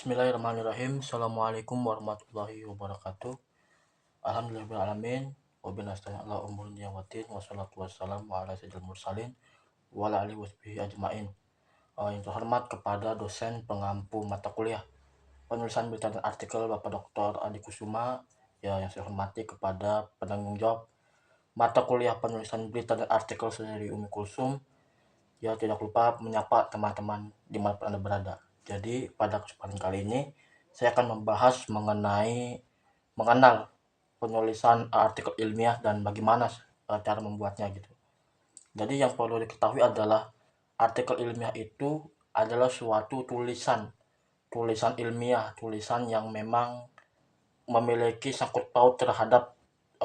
Bismillahirrahmanirrahim. Assalamualaikum warahmatullahi wabarakatuh. Alhamdulillahirrahmanirrahim. Wabillahi nasta'in ala umur dunya waddin. Wassalatu wassalamu ala sayyidil mursalin wa ala alihi wasbihi ajmain. Yang terhormat kepada dosen pengampu mata kuliah penulisan berita dan artikel Bapak Dr. Adi Kusuma, ya yang saya hormati kepada penanggung jawab mata kuliah penulisan berita dan artikel dari Umi Kulsum, ya tidak lupa menyapa teman-teman dimanapun Anda berada. Jadi pada kesempatan kali ini saya akan membahas mengenal penulisan artikel ilmiah dan bagaimana cara membuatnya gitu. Jadi yang perlu diketahui adalah artikel ilmiah itu adalah suatu tulisan ilmiah, tulisan yang memang memiliki sangkut paut terhadap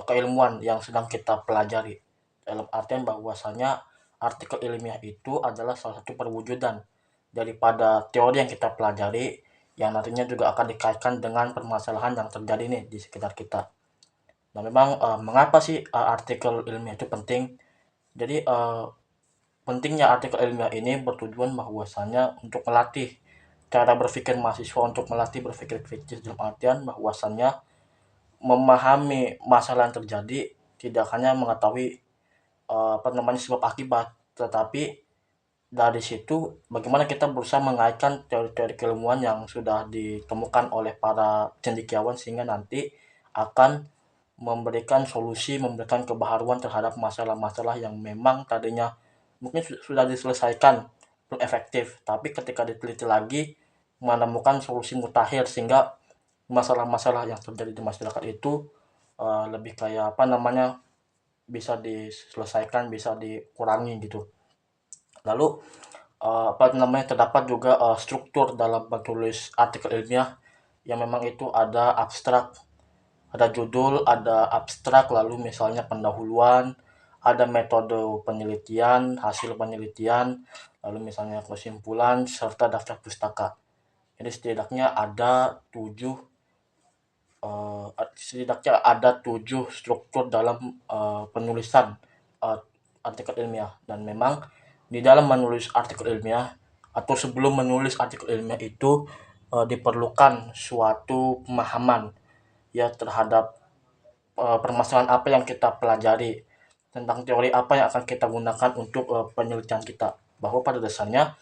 keilmuan yang sedang kita pelajari. Dalam artian bahwasanya artikel ilmiah itu adalah salah satu perwujudan daripada teori yang kita pelajari yang nantinya juga akan dikaitkan dengan permasalahan yang terjadi nih di sekitar kita. Nah, memang mengapa sih artikel ilmiah itu penting? Jadi pentingnya artikel ilmiah ini bertujuan bahwasanya untuk melatih cara berpikir mahasiswa, untuk melatih berpikir kritis dalam artian bahwasannya memahami masalah yang terjadi tidak hanya mengetahui sebab akibat, tetapi dari situ bagaimana kita berusaha mengaitkan teori-teori keilmuan yang sudah ditemukan oleh para cendekiawan sehingga nanti akan memberikan kebaharuan terhadap masalah-masalah yang memang tadinya mungkin sudah diselesaikan belum efektif, tapi ketika diteliti lagi menemukan solusi mutakhir sehingga masalah-masalah yang terjadi di masyarakat itu lebih kayak bisa diselesaikan, bisa dikurangi gitu. Lalu terdapat juga struktur dalam menulis artikel ilmiah yang memang itu ada abstrak, ada judul, ada abstrak, lalu misalnya pendahuluan, ada metode penelitian, hasil penelitian, lalu misalnya kesimpulan, serta daftar pustaka. Jadi setidaknya ada 7 struktur dalam penulisan artikel ilmiah, dan memang di dalam menulis artikel ilmiah atau sebelum menulis artikel ilmiah itu diperlukan suatu pemahaman ya terhadap permasalahan apa yang kita pelajari, tentang teori apa yang akan kita gunakan untuk penelitian kita. Bahwa pada dasarnya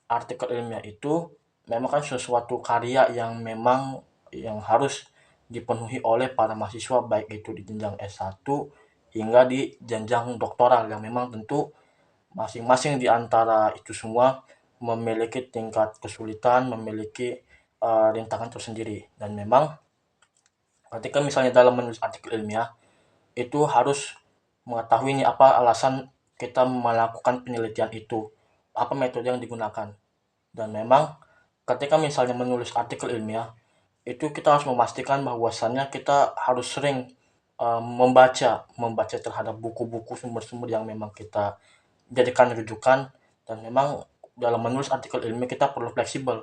artikel ilmiah itu memang kan sesuatu karya yang memang yang harus dipenuhi oleh para mahasiswa, baik itu di jenjang S1 hingga di jenjang doktoral, yang memang tentu masing-masing di antara itu semua memiliki tingkat kesulitan, memiliki rintangan tersendiri. Dan memang ketika misalnya dalam menulis artikel ilmiah itu harus mengetahui ini apa alasan kita melakukan penelitian itu, apa metode yang digunakan. Dan memang ketika misalnya menulis artikel ilmiah itu kita harus memastikan bahwasannya kita harus sering membaca terhadap buku-buku sumber-sumber yang memang kita jadikan rujukan. Dan memang dalam menulis artikel ilmiah kita perlu fleksibel.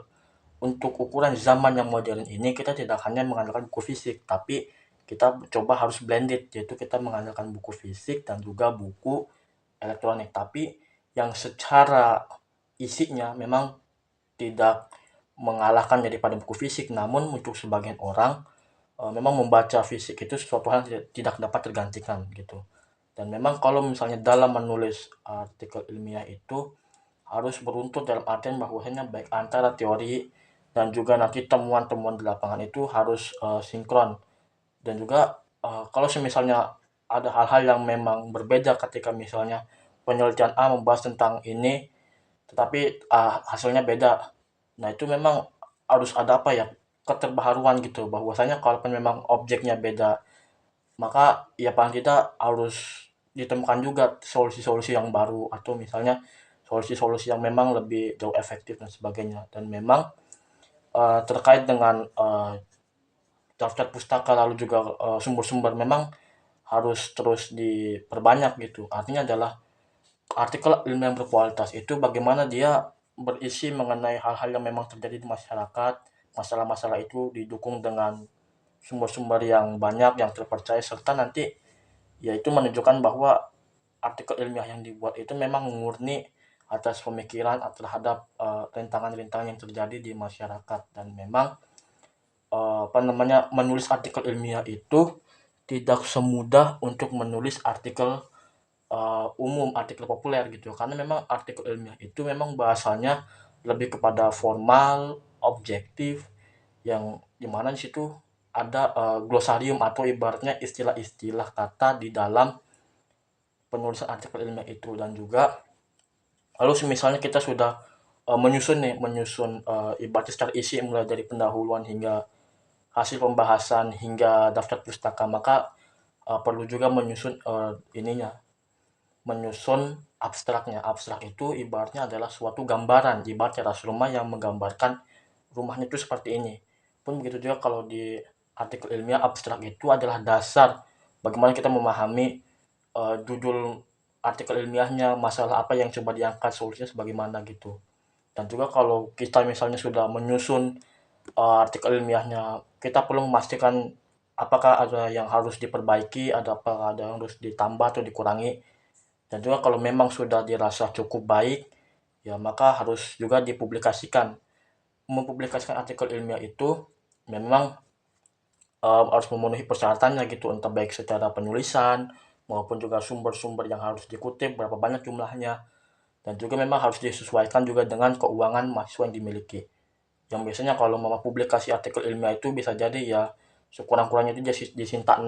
Untuk ukuran zaman yang modern ini kita tidak hanya mengandalkan buku fisik, tapi kita coba harus blended, yaitu kita mengandalkan buku fisik dan juga buku elektronik, tapi yang secara isinya memang tidak mengalahkan daripada buku fisik. Namun untuk sebagian orang memang membaca fisik itu sesuatu hal yang tidak dapat tergantikan gitu. Dan memang kalau misalnya dalam menulis artikel ilmiah itu harus beruntut dalam artian bahwasanya baik antara teori dan juga nanti temuan-temuan di lapangan itu harus sinkron. Dan juga kalau misalnya ada hal-hal yang memang berbeda ketika misalnya penelitian A membahas tentang ini tetapi hasilnya beda. Nah, itu memang harus ada keterbaharuan gitu, bahwasanya kalaupun memang objeknya beda, maka ya paling tidak harus ditemukan juga solusi-solusi yang baru, atau misalnya solusi-solusi yang memang lebih jauh efektif dan sebagainya. Dan memang terkait dengan daftar pustaka lalu juga sumber-sumber memang harus terus diperbanyak gitu. Artinya adalah artikel ilmiah yang berkualitas itu bagaimana dia berisi mengenai hal-hal yang memang terjadi di masyarakat, masalah-masalah itu didukung dengan sumber-sumber yang banyak, yang terpercaya, serta nanti yaitu menunjukkan bahwa artikel ilmiah yang dibuat itu memang murni atas pemikiran terhadap rintangan-rintangan yang terjadi di masyarakat. Dan memang menulis artikel ilmiah itu tidak semudah untuk menulis artikel umum, artikel populer gitu. Karena memang artikel ilmiah itu memang bahasanya lebih kepada formal, objektif, yang dimana di situ ada glosarium atau ibaratnya istilah-istilah kata di dalam penulisan artikel ilmiah itu. Dan juga lalu misalnya kita sudah menyusun ibaratnya secara isi mulai dari pendahuluan hingga hasil pembahasan hingga daftar pustaka, maka perlu juga menyusun abstraknya. Abstrak itu ibaratnya adalah suatu gambaran, ibarat teras rumah yang menggambarkan rumahnya itu seperti ini. Pun begitu juga kalau di artikel ilmiah, abstrak itu adalah dasar bagaimana kita memahami judul artikel ilmiahnya, masalah apa yang coba diangkat, solusinya sebagaimana gitu. Dan juga kalau kita misalnya sudah menyusun artikel ilmiahnya, kita perlu memastikan apakah ada yang harus diperbaiki, ada yang harus ditambah atau dikurangi. Dan juga kalau memang sudah dirasa cukup baik, ya maka harus juga dipublikasikan. Mempublikasikan artikel ilmiah itu memang harus memenuhi persyaratannya gitu, entah baik secara penulisan maupun juga sumber-sumber yang harus dikutip, berapa banyak jumlahnya. Dan juga memang harus disesuaikan juga dengan keuangan mahasiswa yang dimiliki. Yang biasanya kalau mau publikasi artikel ilmiah itu bisa jadi ya sekurang-kurangnya itu di Sinta 6,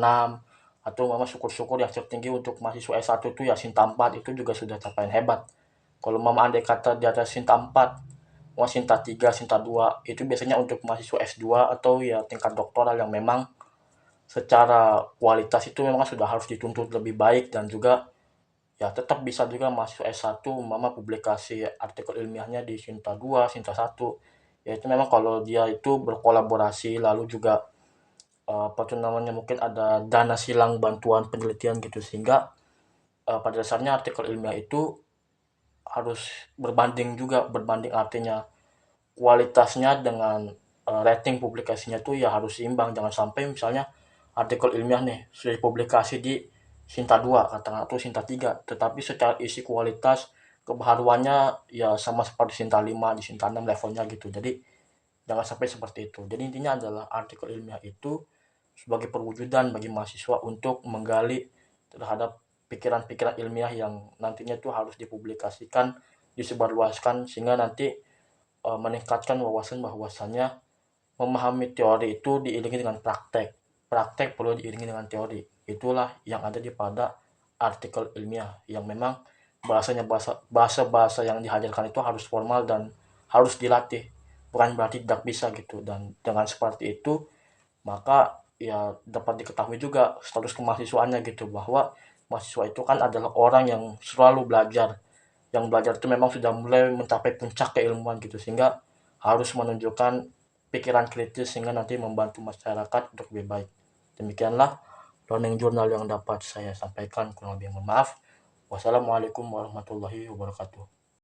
atau mama syukur-syukur yang tertinggi untuk mahasiswa S1 itu ya Sinta 4, itu juga sudah capaian hebat. Kalau mama andai kata di atas Sinta 4, mau Sinta 3, Sinta 2, itu biasanya untuk mahasiswa S2 atau ya tingkat doktoral yang memang secara kualitas itu memang sudah harus dituntut lebih baik. Dan juga ya tetap bisa juga mahasiswa S1 mama publikasi artikel ilmiahnya di Sinta 2, Sinta 1. Ya itu memang kalau dia itu berkolaborasi, lalu juga apa tuh namanya, mungkin ada dana silang bantuan penelitian gitu, sehingga pada dasarnya artikel ilmiah itu harus berbanding artinya kualitasnya dengan rating publikasinya tuh ya harus seimbang. Jangan sampai misalnya artikel ilmiah nih sudah dipublikasi di Sinta 2 katakanlah atau Sinta 3, tetapi secara isi kualitas kebaharuannya ya sama seperti Sinta 5, di Sinta 6 levelnya gitu. Jadi jangan sampai seperti itu. Jadi intinya adalah artikel ilmiah itu sebagai perwujudan bagi mahasiswa untuk menggali terhadap pikiran-pikiran ilmiah yang nantinya itu harus dipublikasikan, disebarluaskan, sehingga nanti meningkatkan wawasan bahwasannya memahami teori itu diiringi dengan praktek. Praktek perlu diiringi dengan teori. Itulah yang ada di pada artikel ilmiah, yang memang bahasa-bahasa yang dihajarkan itu harus formal dan harus dilatih. Bukan berarti tidak bisa gitu. Dan dengan seperti itu, maka ya dapat diketahui juga status kemahasiswaannya gitu, bahwa mahasiswa itu kan adalah orang yang selalu belajar, yang belajar itu memang sudah mulai mencapai puncak keilmuan gitu, sehingga harus menunjukkan pikiran kritis sehingga nanti membantu masyarakat untuk lebih baik. Demikianlah learning journal yang dapat saya sampaikan, kurang lebih mohon maaf. Wassalamualaikum warahmatullahi wabarakatuh.